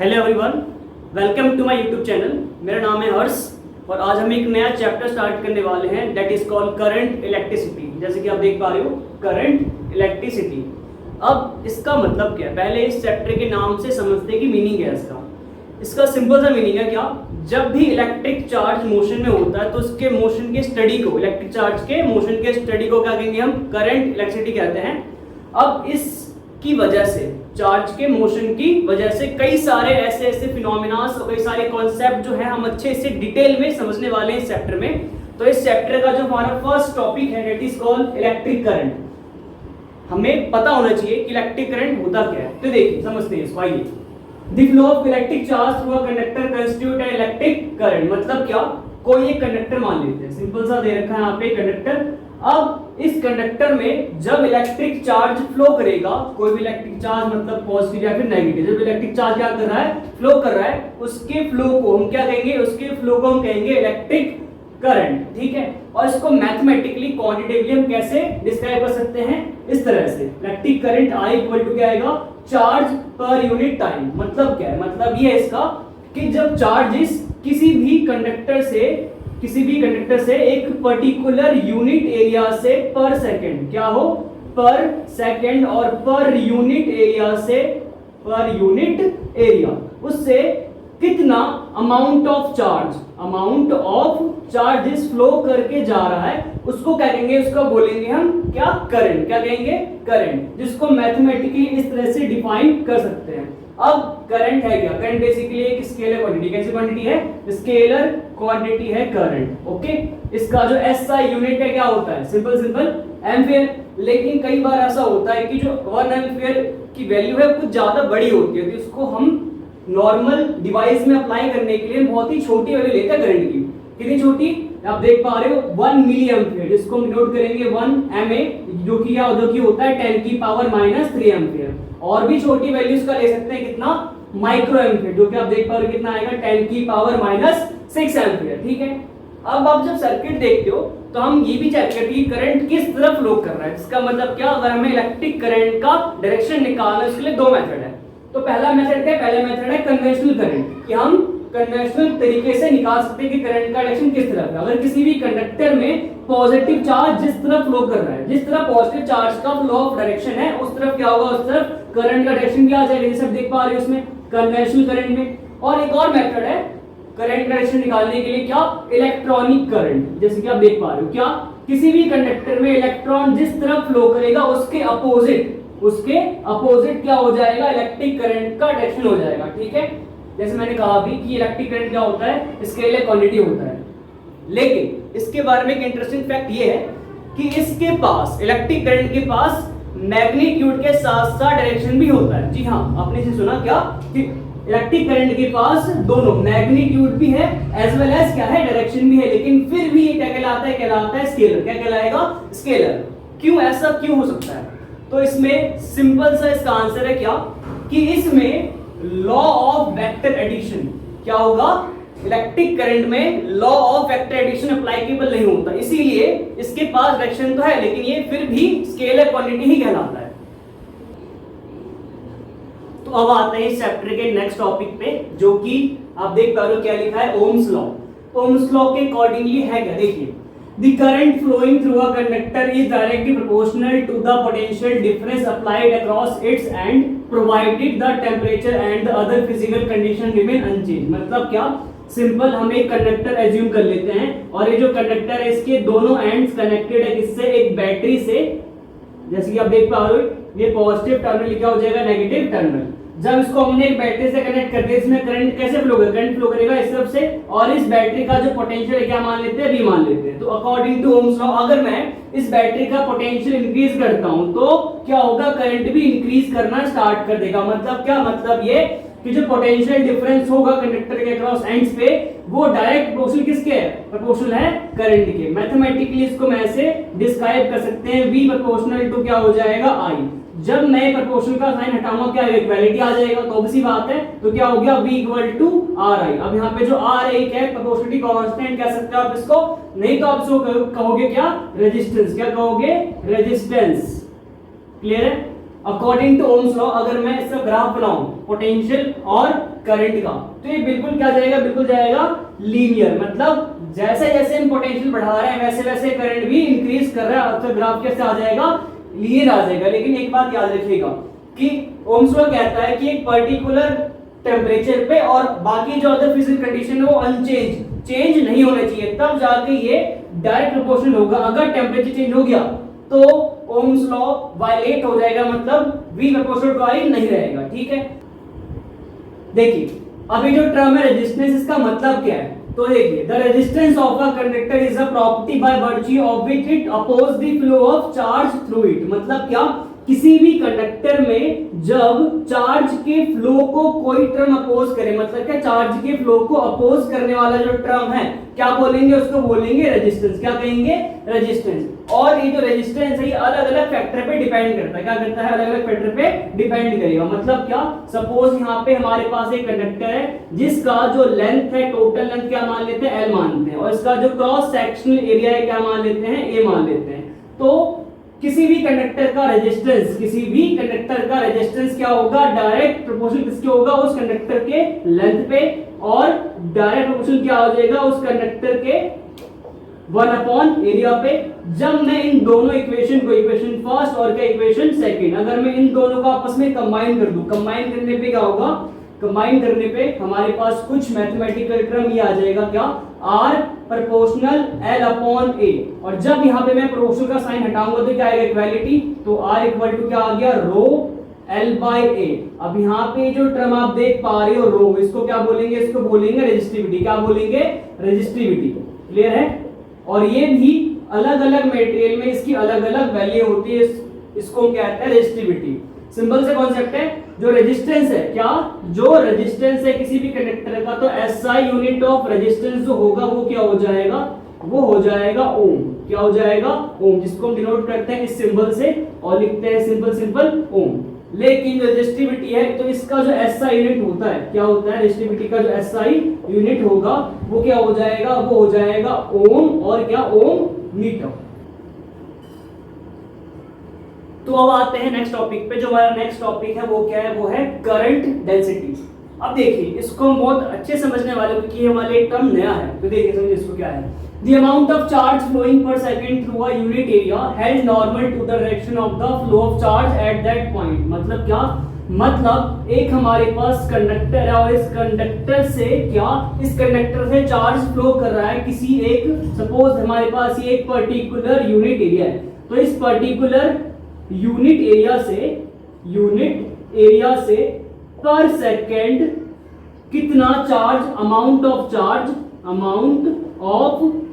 Hello everyone, welcome to my YouTube channel. मेरा नाम है हर्ष और आज हम एक नया चैप्टर स्टार्ट करने वाले हैं that is called current electricity. जैसे कि आप देख पा रहे हो, करंट इलेक्ट्रिसिटी। अब इसका मतलब क्या है, पहले इस चैप्टर के नाम से समझते हैं कि मीनिंग है इसका सिंपल सा मीनिंग है क्या, जब भी इलेक्ट्रिक चार्ज मोशन में होता है तो उसके मोशन के स्टडी को, इलेक्ट्रिक चार्ज के मोशन के स्टडी को क्या कहेंगे, हम करंट इलेक्ट्रिसिटी कहते हैं। अब इसकी वजह से, चार्ज के मोशन की वजह से कई सारे ऐसे फिनोमेनास और कई सारे कॉन्सेप्ट जो है हम अच्छे से डिटेल में समझने वाले हैं इस चैप्टर में। तो इस चैप्टर का जो हमारा फर्स्ट टॉपिक है that is called electric current. हमें पता होना चाहिए कि इलेक्ट्रिक करंट होता क्या है। तो देखिए समझते हैं इसको। आइए, the flow of electric charge through a conductor constitute an electric current. मतलब क्या, कोई एक कंडक्टर मान लेते हैं, सिंपल सा दे रखा है यहाँ पे कंडक्टर। अब इस कंडक्टर में जब इलेक्ट्रिक चार्ज फ्लो करेगा, कोई भी इलेक्ट्रिक चार्ज मतलब पॉजिटिव या फिर नेगेटिव, जब इलेक्ट्रिक चार्ज क्या कर रहा है, फ्लो कर रहा है, उसके फ्लो को हम क्या कहेंगे, उसके फ्लो को हम कहेंगे इलेक्ट्रिक करंट। ठीक है, और इसको मैथमेटिकली क्वांटिटेटिवली हम कैसे डिस्क्राइब कर सकते हैं, इस तरह से। Electric current I equal to क्या आएगा, चार्ज पर यूनिट टाइम। मतलब क्या है, मतलब ये है इसका कि जब चार्जेस किसी भी कंडक्टर से एक पर्टिकुलर यूनिट एरिया से पर सेकंड, क्या हो, पर सेकंड, और पर यूनिट एरिया से, पर यूनिट एरिया, उससे कितना अमाउंट ऑफ चार्जेस फ्लो करके जा रहा है, उसको क्या कहेंगे, उसको बोलेंगे हम क्या, करंट। क्या कहेंगे, करंट, जिसको मैथमेटिकली इस तरह से डिफाइन कर सकते हैं। अब करंट है क्या, करंट बेसिकली एक स्केलर क्वांटिटी। कैसी क्वांटिटी है, स्केलर क्वांटिटी है करंट। ओके, इसका जो SI यूनिट है क्या होता है, सिंपल एम्पियर। लेकिन कई बार ऐसा होता है कि जो 1 एम्पियर की वैल्यू है कुछ ज्यादा बड़ी होती है, तो इसको हम नॉर्मल डिवाइस में अप्लाई करने के लिए बहुत ही छोटी वैल्यू लेते हैं करंट की। कितनी छोटी, आप देख पा रहे हो, 1 मिली एम्पियर, जिसको हम नोट करेंगे 1 MA, जो कि होता है 10 की पावर -3 एम्पियर। और भी छोटी वैल्यूज का ले सकते हैं, कितना, माइक्रो एम्पियर, जो कि आप देख पा रहे हो कितना आएगा, 10 की पावर -6 एम्पियर। ठीक है, अब आप जब सर्किट देखते हो तो हम ये भी चेक करते हैं कि करंट किस तरफ फ्लो कर रहा है। इसका मतलब क्या, अगर हमें इलेक्ट्रिक करंट का डायरेक्शन निकालना है, उसके लिए 2 मेथड है। तो पहला मेथड क्या है, पहला मेथड है कन्वेंशनल करंट, कि हम कन्वेंशनल तरीके से निकाल सकते हैं कि करंट का डायरेक्शन किस तरफ है। अगर किसी भी कंडक्टर में पॉजिटिव चार्ज जिस तरफ फ्लो कर रहा है, जिस तरफ पॉजिटिव चार्ज का फ्लो ऑफ डायरेक्शन है, उस तरफ क्या होगा, उस तरफ करंट का डायरेक्शन क्या आ जाएगा, जैसे आप देख पा रहे हो इसमें कन्वेंशनल करंट में। और एक और मेथड है करंट का डायरेक्शन निकालने के लिए, क्या, इलेक्ट्रॉनिक करंट। जैसे कि आप देख पा रहे हो, क्या, किसी भी कंडक्टर में इलेक्ट्रॉन जिस तरफ फ्लो करेगा उसके अपोजिट क्या हो जाएगा, इलेक्ट्रिक करंट का डायरेक्शन हो जाएगा। ठीक है, जैसे मैंने कहा अभी कि इलेक्ट्रिक करंट क्या होता है, स्केलर क्वांटिटी होता है। लेकिन इसके बारे में एक इंटरेस्टिंग फैक्ट ये है कि इसके पास, इलेक्ट्रिक करंट के पास मैग्नीट्यूड के साथ साथ डायरेक्शन भी होता है। जी हाँ, आपने इसे सुना क्या, कि इलेक्ट्रिक करंट के पास दोनों मैग्नीट्यूड भी है एज वेल एज क्या है, डायरेक्शन भी है। लेकिन फिर भी ये क्या कहलाता है स्केलर। क्या कहलाएगा, स्केलर। क्यों, ऐसा क्यों हो सकता है? तो इसमें सिंपल सा इसका आंसर है क्या, कि इसमें लॉ ऑफ वेक्टर एडिशन, क्या होगा, इलेक्ट्रिक करंट में law of vector addition applicable नहीं होता। इसीलिए इसके पास डायरेक्शन तो है, लेकिन ये फिर भी स्केलर क्वांटिटी ही कहलाता है। तो अब आते हैं इस चैप्टर के नेक्स्ट टॉपिक पे, जो कि आप देख पा रहे हो क्या लिखा है, ओम्स लॉ। ओम्स लॉ के अकॉर्डिंगली है क्या, देखिए, the current flowing through a conductor is directly proportional to the potential difference applied across its end provided the temperature and the other physical condition remain unchanged। मतलब क्या, simple, हम एक conductor assume कर लेते हैं और ये जो कंडक्टर है इसके दोनों एंड्स कनेक्टेड है किससे, एक बैटरी से। जैसे कि आप देख पा रहे हो, ये पॉजिटिव टर्मिनल क्या हो जाएगा, नेगेटिव टर्मिनल। जब इसको हमने एक बैटरी से कनेक्ट कर दिया, इसमें करंट कैसे फ्लो करेगा, करंट फ्लो करेगा इस तरफ से, और इस बैटरी का जो पोटेंशियल है क्या मान लेते हैं, V मान लेते हैं। तो अकॉर्डिंग टू ओम्स लॉ, अगर मैं इस बैटरी का पोटेंशियल इंक्रीज करता हूं तो क्या होगा, करंट भी इंक्रीज करना स्टार्ट कर देगा। मतलब क्या, मतलब ये कि जो पोटेंशियल डिफरेंस होगा कंडक्टर के अक्रॉस एंड्स पे, वो डायरेक्ट प्रोपोर्शनल किसके है, प्रोपोर्शनल है करंट के। मैथमेटिकली इसको मैं ऐसे डिस्क्राइब कर सकते हैं, V प्रोपोर्शनल टू क्या हो जाएगा, I। जब मैं प्रोपोर्शनल का साइन हटाऊंगा क्या इक्वालिटी आ जाएगा, तो ऑब्वियस बात है, तो क्या हो गया, V इक्वल टू RI। अब यहाँ पे जो R एक है, प्रोपोर्शनलिटी कांस्टेंट कह सकते हो आप इसको, नहीं तो आप इसको कहोगे क्या, रेजिस्टेंस। क्या कहोगे, रेजिस्टेंस। क्लियर है? अकॉर्डिंग टू ओम्स लॉ अगर मैं इसका ग्राफ बनाऊं पोटेंशियल और करंट का, तो ये बिल्कुल क्या जाएगा, बिल्कुल जाएगा लीनियर, मतलब जैसे जैसे हम पोटेंशियल बढ़ा रहे हैं वैसे वैसे करंट भी इंक्रीज कर रहा है, तो ग्राफ कैसे आ जाएगा, लीनियर आ जाएगा। लेकिन एक बात याद रखिएगा कि ओम्स लॉ कहता है कि एक पर्टिकुलर टेम्परेचर पे और बाकी जो अदर फिजिकल कंडीशन है वो अनचेंज, चेंज नहीं होने चाहिए, तब जाके ये डायरेक्ट प्रोपोर्शनल होगा। अगर टेम्परेचर चेंज हो गया तो ओम्स लॉ वायलेट हो जाएगा, मतलब V प्रोपोर्शनल टू I नहीं रहेगा। ठीक है, देखिए अभी जो टर्म है रेजिस्टेंस, इसका मतलब क्या है, तो देखिए the resistance of a conductor is a property by virtue of which it oppose the flow of charge through it. मतलब क्या, किसी भी कंडक्टर में जब चार्ज के फ्लो को कोई टर्म अपोज करे, मतलब क्या चार्ज के फ्लो को अपोज करने वाला जो टर्म है क्या बोलेंगे, उसको बोलेंगे रेजिस्टेंस। क्या कहेंगे, रेजिस्टेंस। और ये जो रेजिस्टेंस है ये अलग अलग फैक्टर पे डिपेंड करता है, क्या करता है, अलग अलग फैक्टर पे डिपेंड करेगा। मतलब क्या, सपोज यहाँ पे हमारे पास एक कंडक्टर है जिसका जो लेंथ है, टोटल लेंथ क्या मान लेते हैं, L मानते हैं, और इसका जो क्रॉस सेक्शनल एरिया है क्या मान लेते हैं, A मान लेते हैं। तो किसी भी कंडक्टर का रेजिस्टेंस, किसी भी कंडक्टर का रेजिस्टेंस क्या होगा, डायरेक्ट प्रोपोर्शनल किसके होगा, उस कंडक्टर के लेंथ पे, और डायरेक्ट प्रोपोर्शनल क्या हो जाएगा, उस कंडक्टर के 1 एरिया पे। जब मैं इन दोनों इक्वेशन को, इक्वेशन फर्स्ट और क्या इक्वेशन सेकंड, अगर मैं इन दोनों को आपस में कंबाइन कर दूं, कंबाइन करने पे क्या होगा, कंबाइन करने पे हमारे पास कुछ मैथमेटिकल टर्म ये आ जाएगा, क्या, R proportional L upon A। और जब यहाँ पे मैं प्रोपोर्शनल का साइन हटाऊंगा तो क्या आएगा, इक्वालिटी, तो R इक्वल टू क्या आ गया, रो L बाई A। अब यहाँ पे जो टर्म आप देख पा रहे हो रो, इसको क्या बोलेंगे, इसको बोलेंगे रेजिस्टिविटी। क्या बोलेंगे, रेजिस्टिविटी। क्लियर है। और ये भी अलग अलग मटेरियल में इसकी अलग अलग वैल्यू होती है, इसको कहते हैं रेजिस्टिविटी। सिंपल से कॉन्सेप्ट है, जो रेजिस्टेंस है, क्या, जो रेजिस्टेंस है किसी भी कंडक्टर का, तो SI यूनिट ऑफ रेजिस्टेंस जो होगा वो क्या हो जाएगा, वो हो जाएगा ओम। क्या हो जाएगा, ओम, जिसको हम डिनोट करते हैं इस सिंबल से और लिखते हैं सिंपल सिंपल ओम। लेकिन रेजिस्टिविटी है तो इसका जो SI यूनिट होता है, क्या होता है, रेजिस्टिविटी का जो SI यूनिट होगा वो क्या हो जाएगा, वो हो जाएगा ओम, और क्या, ओम मीटर। तो अब आते हैं नेक्स्ट टॉपिक पे। जो हमारा नेक्स्ट टॉपिक है वो क्या है, वो है करंट डेंसिटी। अब देखिए इसको हम बहुत अच्छे समझने वाले, क्योंकि हमारे लिए टर्म नया है, तो देखिए समझिए इसको क्या है। The amount of charge flowing per second through a unit area held normal to the direction of the flow of charge at that point। मतलब क्या, मतलब एक हमारे पास कंडक्टर है और इस कंडक्टर से क्या, इस कंडक्टर से चार्ज फ्लो कर रहा है किसी एक, सपोज हमारे पास ये एक पर्टिकुलर यूनिट एरिया है, तो इस पर्टिकुलर यूनिट एरिया से पर सेकेंड कितना charge, amount of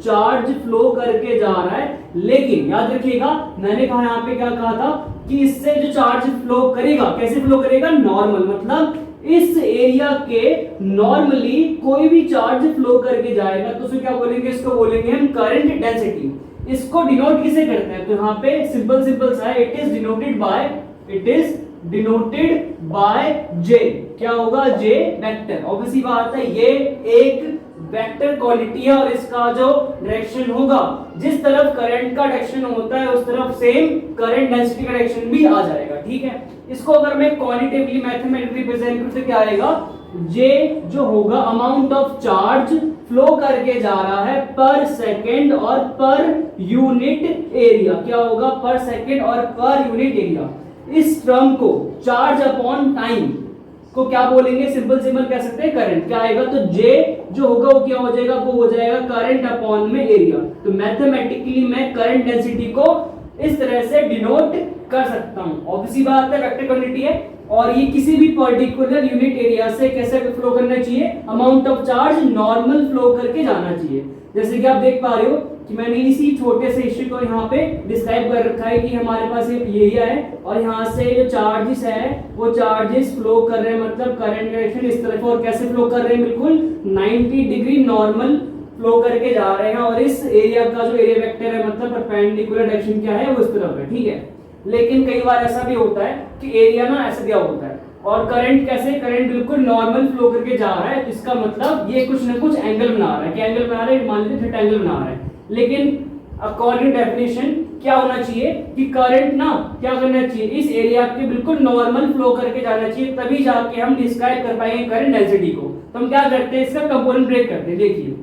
charge flow करके जा रहा है। लेकिन याद रखिएगा मैंने कहा यहाँ पे क्या कहा था कि इससे जो चार्ज फ्लो करेगा, कैसे फ्लो करेगा, नॉर्मल, मतलब इस एरिया के नॉर्मली कोई भी चार्ज फ्लो करके जाएगा, तो उसे क्या बोलेंगे, इसको बोलेंगे हम करंट डेंसिटी। इसको डिनोट किसे करते हैं, तो यहाँ पे सिंपल सा है, it is denoted by J। क्या होगा, J वेक्टर। ऑब्वियसली बात है ये एक वेक्टर क्वांटिटी है और इसका जो डायरेक्शन होगा, जिस तरफ करंट का डायरेक्शन होता है उस तरफ सेम करंट डेंसिटी का डायरेक्शन भी आ जाएगा। ठीक है, इसको अगर मैं क्वांटिटेटिवली मैथमेटिकली रिप्रेजेंट करूं तो क्या आएगा, J जो होगा अमाउंट ऑफ चार्ज फ्लो करके जा रहा है पर सेकेंड और पर यूनिट एरिया। क्या होगा, पर सेकेंड और पर यूनिट एरिया। इस टर्म को चार्ज अपॉन टाइम को क्या बोलेंगे, सिंपल कह सकते हैं करंट। क्या आएगा, तो J जो होगा वो क्या हो जाएगा, वो हो जाएगा करंट अपॉन में एरिया। तो मैथमेटिकली मैं करंट डेंसिटी को इस तरह से डिनोट कर सकता हूं। ऑब्वियसली बात है वेक्टर क्वांटिटी है और ये किसी भी पर्टिकुलर यूनिट एरिया से कैसे फ्लो करना चाहिए, amount of charge normal flow करके जाना चाहिए। जैसे कि आप देख पा रहे हो कि मैंने इसी छोटे से इश्यू को यहाँ पे डिस्क्राइब कर रखा है कि हमारे पास एक एरिया है और यहाँ से जो चार्जेस है वो चार्जेस फ्लो कर रहे हैं, मतलब करंट डायरेक्शन इस तरफ, और कैसे फ्लो कर रहे हैं, बिल्कुल 90 डिग्री नॉर्मल फ्लो करके जा रहे हैं। और इस एरिया का जो एरिया वेक्टर है, मतलब परपेंडिकुलर डायरेक्शन क्या है, वो इस तरफ है। ठीक है, लेकिन कई बार ऐसा भी होता है कि एरिया ना ऐसे दिया होता है और करंट कैसे, करंट बिल्कुल नॉर्मल फ्लो करके जा रहा है, इसका मतलब ये कुछ ना कुछ एंगल बना रहा है। क्या एंगल बना रहा है, मान लीजिए थीटा एंगल बना रहा है, लेकिन अकॉर्डिंग डेफिनेशन क्या होना चाहिए कि करंट ना क्या करना चाहिए, इस एरिया के बिल्कुल नॉर्मल फ्लो करके जाना चाहिए, तभी जाके हम डिस्क्राइब कर पाएंगे करंट डेंसिटी को। तो हम क्या करते हैं, इसका कंपोनेंट ब्रेक करते हैं। देखिए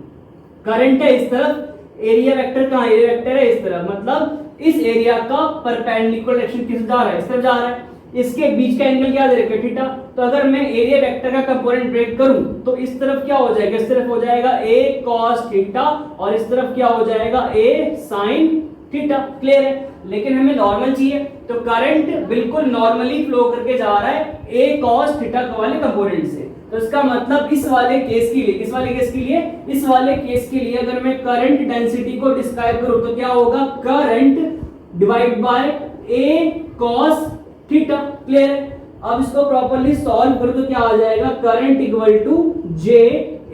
करंट है इस तरफ, एरिया वेक्टर कहाँ, एरिया वेक्टर है इस तरफ, मतलब इस एरिया का परपेंडिकुलर डायरेक्शन किस जा रहा है, इस तरफ जा रहा है। इसके बीच का एंगल क्या दे रखा है, थीटा। तो अगर मैं एरिया वेक्टर का कंपोनेंट ब्रेक करूं तो इस तरफ क्या हो जाएगा, इस तरफ हो जाएगा a cos थीटा और इस तरफ क्या हो जाएगा a sin थीटा। क्लियर है। लेकिन हमें नॉर्मल चाहिए, तो करंट बिल्कुल नॉर्मली फ्लो करके जा रहा है a cos थीटा वाले कंपोनेंट से। तो इसका मतलब इस वाले केस के लिए, किस वाले केस के लिए, इस वाले केस के लिए अगर मैं करंट डेंसिटी को डिस्क्राइब करूं तो क्या होगा, current divide by a cos theta. Clear है। अब इसको प्रॉपर्ली सॉल्व करो तो क्या आ जाएगा, current equal to J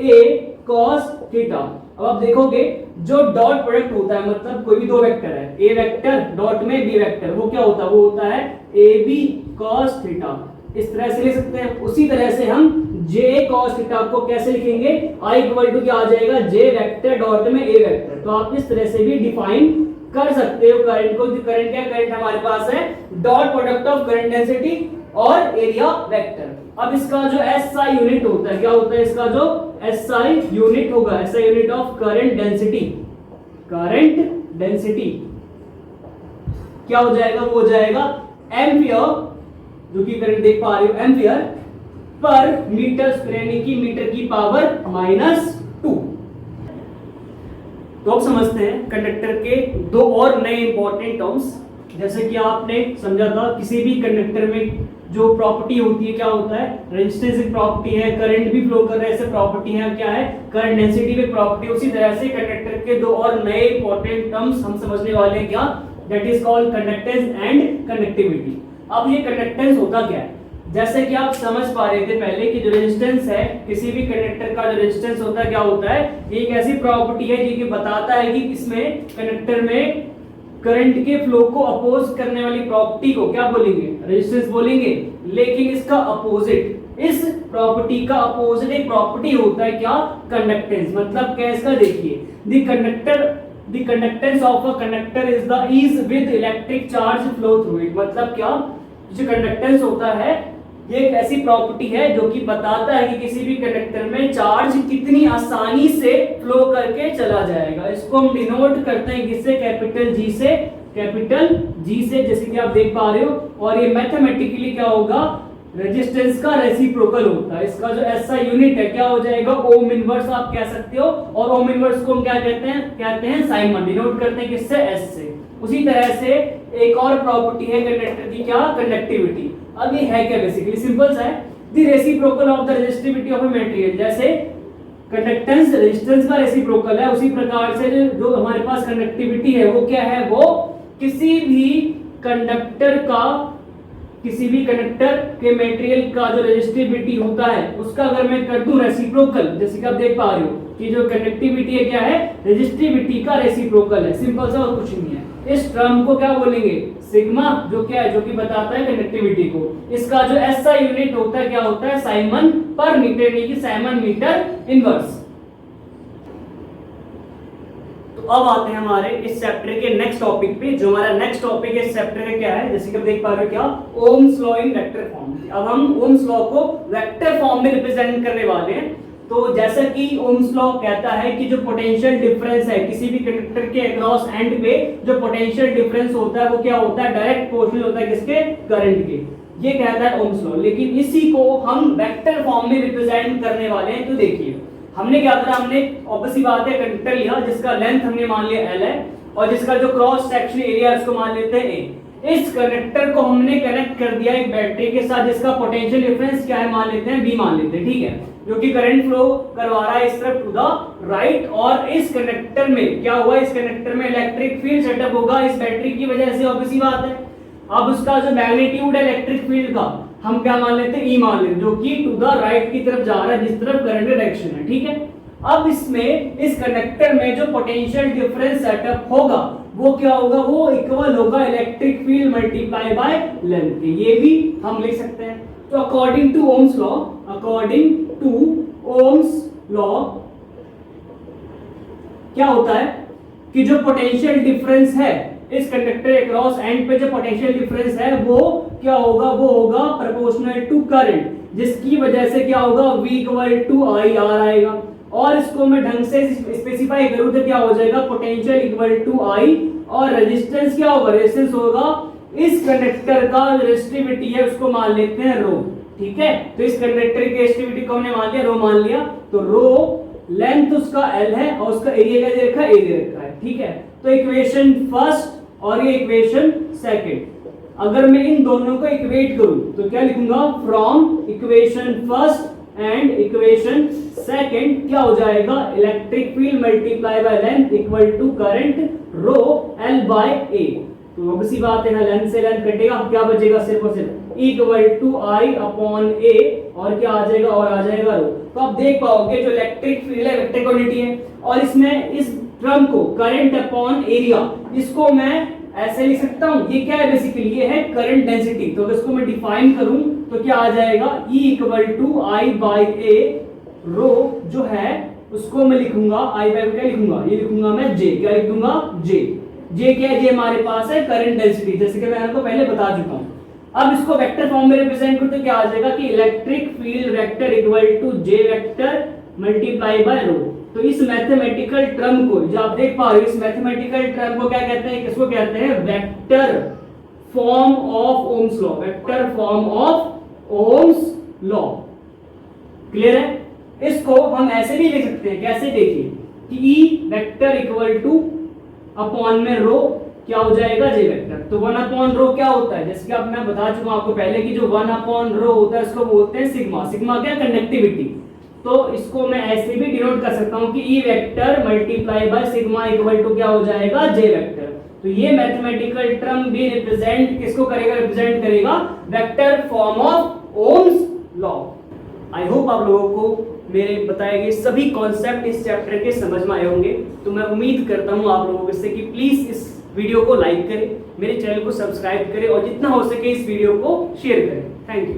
A cos theta. अब आप देखोगे जो डॉट प्रोडक्ट होता है, मतलब कोई भी दो वेक्टर है, ए वेक्टर डॉट में बी वेक्टर, वो क्या होता है, वो होता है ए बी कॉस थीटा। इस तरह से लिख सकते हैं। उसी तरह से हम जे कॉस थीटा को कैसे लिखेंगे, आई इक्वल टू क्या आ जाएगा, जे वेक्टर डॉट में ए वेक्टर। तो आप इस तरह से भी डिफाइन कर सकते हो करंट को। करंट क्या, करंट हमारे पास है dot product of current density और एरिया वेक्टर। अब इसका जो एसआई यूनिट होता है, क्या होता है इसका जो एसआई यूनिट होगा, SI unit of current density, current density क्या हो जाएगा, वो हो जाएगा एम्पियर, जो कि करंट देख पा रहे हो, एम्पियर पर मीटर स्क्वायर, यानी कि मीटर की पावर -2। तो अब समझते हैं कंडक्टर के दो और नए इंपॉर्टेंट टर्म्स। जैसे कि आपने समझा था किसी भी कंडक्टर में जो प्रॉपर्टी होती है, क्या होता है, रेजिस्टेंस एक प्रॉपर्टी है, करंट भी फ्लो कर रहा है ऐसे प्रॉपर्टी है, क्या है, करंट डेंसिटी भी प्रॉपर्टी। उसी तरह से कंडक्टर के दो और नए इंपॉर्टेंट टर्म्स हम समझने वाले हैं, क्या, that is called conductance and conductivity. अब ये कंडक्टेंस होता क्या है, जैसे कि आप समझ पा रहे थे पहले कि जो रेजिस्टेंस है, किसी भी कंडक्टर का जो रेजिस्टेंस होता है, क्या होता है, ये एक ऐसी प्रॉपर्टी है जो कि बताता है कि इसमें कंडक्टर में करंट के फ्लो को अपोज करने वाली प्रॉपर्टी को क्या बोलेंगे, रेजिस्टेंस बोलेंगे। लेकिन इसका अपोजिट, इस प्रॉपर्टी का अपोजिट एक प्रॉपर्टी होता है, क्या, कंडक्टेंस। मतलब क्या इसका, देखिए, the conductance of a conductor is with electric charge flow through it. मतलब क्या, जो कंडक्टेंस होता है ये एक ऐसी प्रॉपर्टी है जो कि बताता है कि किसी भी कंडक्टर में चार्ज कितनी आसानी से फ्लो करके चला जाएगा। इसको हम डिनोट करते हैं किससे, कैपिटल जी से, कैपिटल जी से, जैसे कि आप देख पा रहे हो। और ये मैथमेटिकली क्या होगा, रेजिस्टेंस का रेसिप्रोकल होता है। इसका जो एसआई यूनिट है क्या हो जाएगा, ओम इनवर्स आप कह सकते हो। और ओम इनवर्स को हम क्या कहते हैं साइमन, डिनोट करते हैं किससे, एस से। उसी तरह से एक और प्रॉपर्टी है कंडक्टर की, क्या, कंडक्टिविटी। अब ये है क्या, बेसिकली सिंपल सा है, the reciprocal of the resistivity of a material. जैसे कंडक्टेंस रेजिस्टेंस का रेसिप्रोकल है, उसी प्रकार से जो हमारे पास कंडक्टिविटी है वो क्या है, वो किसी भी कंडक्टर के मटेरियल का जो रेजिस्टिविटी होता है उसका अगर मैं कर दूं रेसिप्रोकल, जैसे कि आप देख पा रहे हो कि जो कंडक्टिविटी है क्या है, रेजिस्टिविटी का रेसिप्रोकल है। सिंपल सा और कुछ नहीं है। इस टर्म को क्या बोलेंगे, सिग्मा, जो क्या है, जो कि बताता है कंडक्टिविटी को। इसका जो एसआई यूनिट होता है क्या होता है, साइमन पर मीटर, यानी कि साइमन मीटर इनवर्स। तो अब आते हैं हमारे इस चैप्टर के नेक्स्ट टॉपिक पे। जो हमारा नेक्स्ट टॉपिक है इस चैप्टर का क्या है, जैसे कि आप देख पा रहे हो, क्या, Ohm's law in vector form. अब हम ओम्स लॉ को वेक्टर फॉर्म में रिप्रेजेंट करने वाले हैं। तो जैसा कि ओम्स लॉ कहता है कि जो पोटेंशियल डिफरेंस है किसी भी कंडक्टर के अक्रॉस एंड पे, जो पोटेंशियल डिफरेंस होता है वो क्या होता है, डायरेक्ट प्रोपोर्शनल होता है किसके, करंट के। ये कहता है ओम्स लॉ। लेकिन इसी को हम वेक्टर फॉर्म में रिप्रेजेंट करने वाले हैं। तो देखिए हमने क्या करा, हमने ऑब्वियसली बात है कंडक्टर लिया जिसका लेंथ हमने मान लिया L है और जिसका जो क्रॉस सेक्शन एरिया उसको मान लेते हैं A। इस कंडक्टर को हमने कनेक्ट कर दिया एक बैटरी के साथ जिसका पोटेंशियल डिफरेंस क्या है, मान लेते हैं B मान लेते हैं, ठीक है, जो कि करंट फ्लो करवा रहा है इस तरफ टू द राइट। और इस कंडक्टर में क्या हुआ, इस कंडक्टर में इलेक्ट्रिक फील्ड सेटअप होगा इस बैटरी की वजह से, ऑब्वियसली बात है। अब उसका जो मैग्नीट्यूड है इलेक्ट्रिक फील्ड का हम क्या मान लेते हैं, E मान लेते हैं, जो कि टू द राइट की तरफ जा रहा है जिस तरफ करंट का डायरेक्शन है, ठीक है। अब इसमें इस कंडक्टर में जो पोटेंशियल डिफरेंस सेटअप होगा वो क्या होगा, वो इक्वल होगा electric field multiply by length के। ये भी हम लिख सकते हैं। तो अकॉर्डिंग टू ओम्स लॉ क्या होता है कि जो पोटेंशियल डिफरेंस है इस कंडक्टर के क्रॉस एंड पे जो पोटेंशियल डिफरेंस है वो क्या होगा, वो होगा प्रोपोर्शनल टू करंट, जिसकी वजह से क्या होगा, V equal to I R आएगा। और इसको मैं ढंग से स्पेसिफाई करूं तो क्या हो जाएगा, पोटेंशियल इक्वल टू आई, और रेजिस्टेंस क्या होगा, रेजिस्टेंस होगा इस कंडक्टर का रेजिस्टिविटी है उसको मान लेते हैं रो। ठीक है, तो इस कंडक्टर की रेजिस्टिविटी को हमने मान लिया, रो मान लिया। तो रो लेंथ उसका L है और उसका एरिया क्या दे रखा है, A दे रखा है। ठीक है, तो इक्वेशन फर्स्ट और ये इक्वेशन सेकंड, अगर मैं इन दोनों को इक्वेट करूं तो क्या लिखूंगा, from equation first and equation second क्या हो जाएगा, electric field multiply by length equal to current rho L by A। तो अब इसी बात है ना, लेंथ से लेंथ कटेगा, क्या बचेगा, सिर्फ और सिर्फ इक्वल टू आई अपॉन ए, और क्या आ जाएगा, और आ जाएगा रो। तो आप देख पाओगे जो इलेक्ट्रिक फील्ड है वेक्टर क्वांटिटी है, और इसमें इस टर्म को करंट अपॉन एरिया, इसको मैं ऐसे लिख सकता हूं, ये क्या है बेसिकली, ये है करंट डेंसिटी। तो अगर इसको मैं डिफाइन करूं तो क्या आ जाएगा, E equal to I by A, rho जो है उसको मैं लिखूंगा आई बाई क्या लिखूंगा, ये लिखूंगा मैं J, क्या लिख दूंगा J। J क्या है, J हमारे पास है करंट डेंसिटी, जैसे कि मैं आपको पहले बता चुका हूं। अब इसको वेक्टर फॉर्म में रिप्रेजेंट करूं तो क्या आ जाएगा कि electric field vector equal to J vector multiply by rho. तो इस मैथमेटिकल टर्म को जो आप देख पा रहे हो, इस मैथमेटिकल टर्म को क्या कहते हैं, किसको कहते हैं, vector form of Ohm's law, vector form of Ohm's law. Clear है? इसको हम ऐसे भी लिख सकते हैं, कैसे देखिए कि E vector equal two upon में रो क्या हो जाएगा, J वेक्टर। तो 1 अपॉन रो क्या होता है, जैसे कि अब मैं बता चुका हूं आपको पहले कि जो 1 अपॉन रो होता है इसको बोलते हैं सिग्मा। सिग्मा क्या, कंडक्टिविटी। तो इसको मैं ऐसे भी डिनोट कर सकता हूं कि E vector multiply by sigma equal to क्या हो जाएगा, J वेक्टर। तो ये मैथमेटिकल टर्म भी रिप्रेजेंट किसको करेगा, रिप्रेजेंट करेगा vector form of Ohm's law. I hope आप लोगों को मेरे बताए गए सभी कॉन्सेप्ट इस चैप्टर के समझ में आए होंगे। तो मैं उम्मीद करता हूं आप लोगों से कि प्लीज इस वीडियो को लाइक करें, मेरे चैनल को सब्सक्राइब करें और जितना हो सके इस वीडियो को शेयर करें। Thank you.